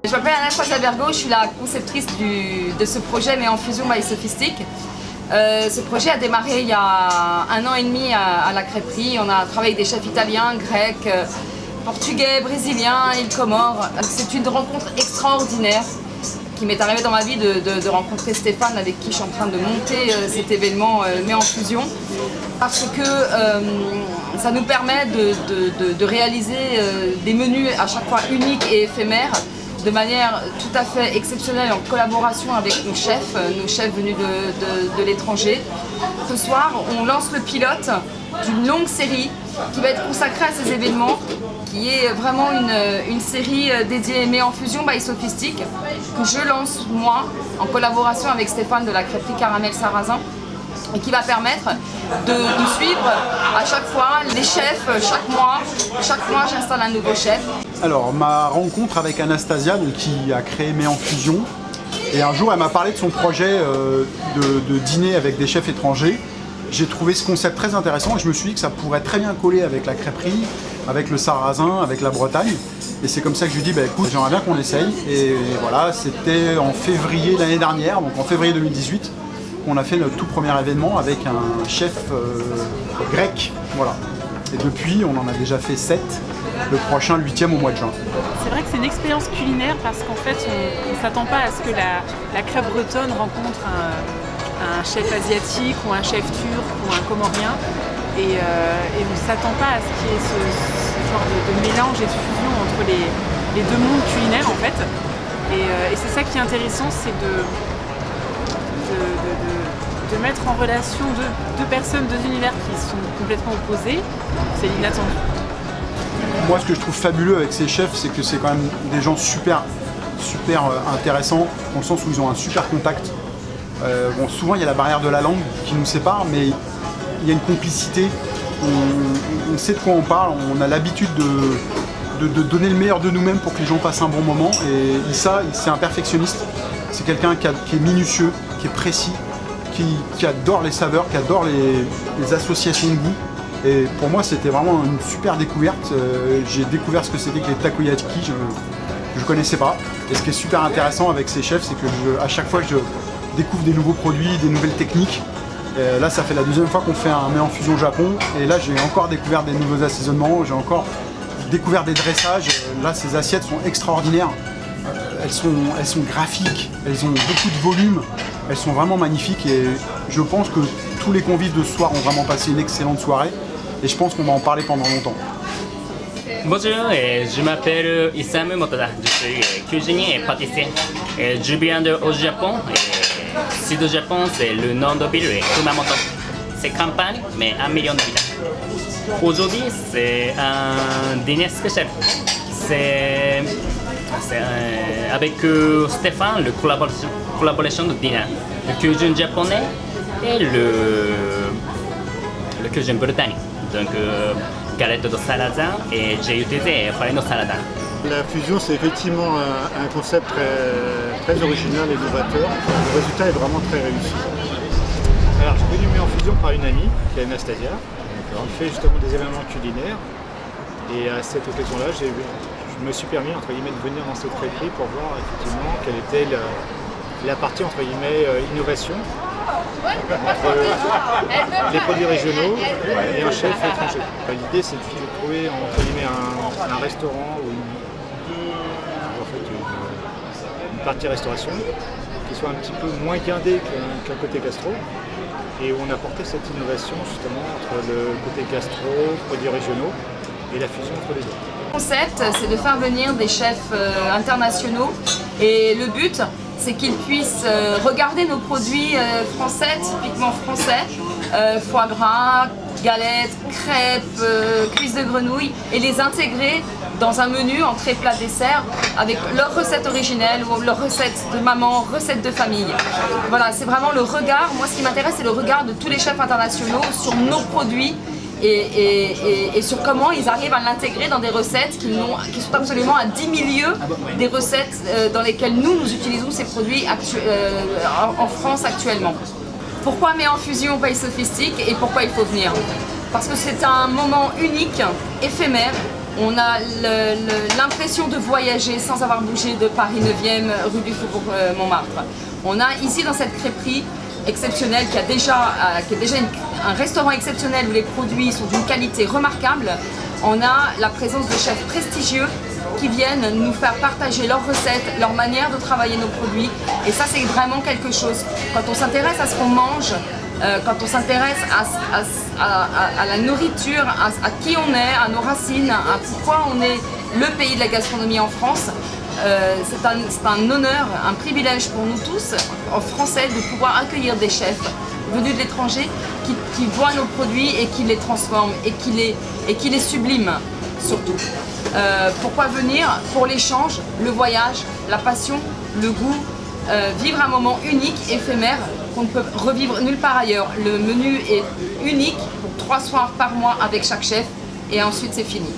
Je m'appelle Anastasia Bergo, je suis la conceptrice de ce projet Mais en Fusion by Sophistic. Ce projet a démarré il y a 1 an et demi à la crêperie. On a travaillé avec des chefs italiens, grecs, portugais, brésiliens, îles Comores. C'est une rencontre extraordinaire qui m'est arrivée dans ma vie de rencontrer Stéphane, avec qui je suis en train de monter cet événement Mais en Fusion. Parce que ça nous permet de réaliser des menus à chaque fois uniques et éphémères, de manière tout à fait exceptionnelle, en collaboration avec nos chefs venus de l'étranger. Ce soir, on lance le pilote d'une longue série qui va être consacrée à ces événements, qui est vraiment une série dédiée Mais en Fusion by Sophistic, que je lance moi, en collaboration avec Stéphane de la crêperie Caramel Sarrasin, et qui va permettre de suivre à chaque fois les chefs. Chaque mois j'installe un nouveau chef. Alors, ma rencontre avec Anastasia, donc, qui a créé Mais en Fusion, et un jour elle m'a parlé de son projet de dîner avec des chefs étrangers. J'ai trouvé ce concept très intéressant et je me suis dit que ça pourrait très bien coller avec la crêperie, avec le sarrasin, avec la Bretagne. Et c'est comme ça que je lui ai dit, bah, écoute, j'aimerais bien qu'on essaye. Et voilà, c'était en février l'année dernière, donc en février 2018, qu'on a fait notre tout premier événement avec un chef grec. Voilà. Et depuis, on en a déjà fait 7, le prochain 8e au mois de juin. C'est vrai que c'est une expérience culinaire parce qu'en fait, on ne s'attend pas à ce que la crêpe bretonne rencontre un chef asiatique ou un chef turc ou un comorien. Et on ne s'attend pas à ce qu'il y ait ce genre de mélange et de fusion entre les deux mondes culinaires en fait. Et c'est ça qui est intéressant, c'est de mettre en relation deux personnes, deux univers qui sont complètement opposés. C'est l'inattendu. Moi, ce que je trouve fabuleux avec ces chefs, c'est que c'est quand même des gens super intéressants, dans le sens où ils ont un super contact. Bon, souvent, il y a la barrière de la langue qui nous sépare, mais il y a une complicité. On sait de quoi on parle, on a l'habitude de donner le meilleur de nous-mêmes pour que les gens passent un bon moment. Et Issa, c'est un perfectionniste. C'est quelqu'un qui est minutieux, qui est précis, qui adore les saveurs, qui adore les associations de goût. Et pour moi, c'était vraiment une super découverte. J'ai découvert ce que c'était que les takoyaki, je ne connaissais pas. Et ce qui est super intéressant avec ces chefs, c'est que à chaque fois, je découvre des nouveaux produits, des nouvelles techniques. Et là, ça fait la 2e fois qu'on fait un Mais en Fusion au Japon. Et là, j'ai encore découvert des nouveaux assaisonnements, j'ai encore découvert des dressages. Là, ces assiettes sont extraordinaires. Elles sont graphiques, elles ont beaucoup de volume, elles sont vraiment magnifiques et je pense que tous les convives de ce soir ont vraiment passé une excellente soirée et je pense qu'on va en parler pendant longtemps. Bonjour, je m'appelle Isamu Motoda, je suis cuisinier et pâtissier. Je viens au Japon, sud du Japon, c'est le nom de ville est Kumamoto. C'est campagne, mais 1 million d'habitants. Aujourd'hui, c'est un dîner spécial. C'est avec Stéphane, le collaboration de dîner. Le cuisine japonais et le cuisine britannique. Donc, galette de sarrasin et j'ai utilisé farine de sarrasin. La fusion, c'est effectivement un concept très original et novateur. Le résultat est vraiment très réussi. Alors, j'ai connu Mais en Fusion par une amie, qui est Anastasia, qui fait justement des événements culinaires. Et à cette occasion-là, je me suis permis entre guillemets de venir dans cette crêperie pour voir effectivement quelle était la partie entre guillemets innovation entre les produits régionaux et un chef étranger. L'idée, c'est de trouver entre guillemets un restaurant ou une partie restauration qui soit un petit peu moins guindée qu'un côté gastro et où on apportait cette innovation justement entre le côté gastro, produits régionaux et la fusion entre les deux. Le concept, c'est de faire venir des chefs internationaux et le but, c'est qu'ils puissent regarder nos produits français, typiquement français, foie gras, galettes, crêpes, cuisses de grenouille, et les intégrer dans un menu entrée, plat, dessert avec leur recette originelle ou leur recette de maman, recette de famille. Voilà, c'est vraiment le regard. Moi, ce qui m'intéresse, c'est le regard de tous les chefs internationaux sur nos produits et sur comment ils arrivent à l'intégrer dans des recettes qui sont absolument à 10 000 lieues des recettes dans lesquelles nous utilisons ces produits en France actuellement. Pourquoi Mais en Fusion by Sophistic et pourquoi il faut venir? Parce que c'est un moment unique, éphémère, On a l'impression de voyager sans avoir bougé de Paris 9e, rue du Faubourg Montmartre. On a ici dans cette crêperie exceptionnelle qui est déjà un restaurant exceptionnel où les produits sont d'une qualité remarquable, on a la présence de chefs prestigieux qui viennent nous faire partager leurs recettes, leur manière de travailler nos produits. Et ça, c'est vraiment quelque chose. Quand on s'intéresse à ce qu'on mange, quand on s'intéresse à la nourriture, à qui on est, à nos racines, à pourquoi on est le pays de la gastronomie en France, c'est un honneur, un privilège pour nous tous, en français, de pouvoir accueillir des chefs venus de l'étranger qui voient nos produits et qui les transforment et qui les subliment surtout. Pourquoi venir? Pour l'échange, le voyage, la passion, le goût, vivre un moment unique, éphémère, qu'on ne peut revivre nulle part ailleurs. Le menu est unique pour 3 soirs par mois avec chaque chef et ensuite c'est fini.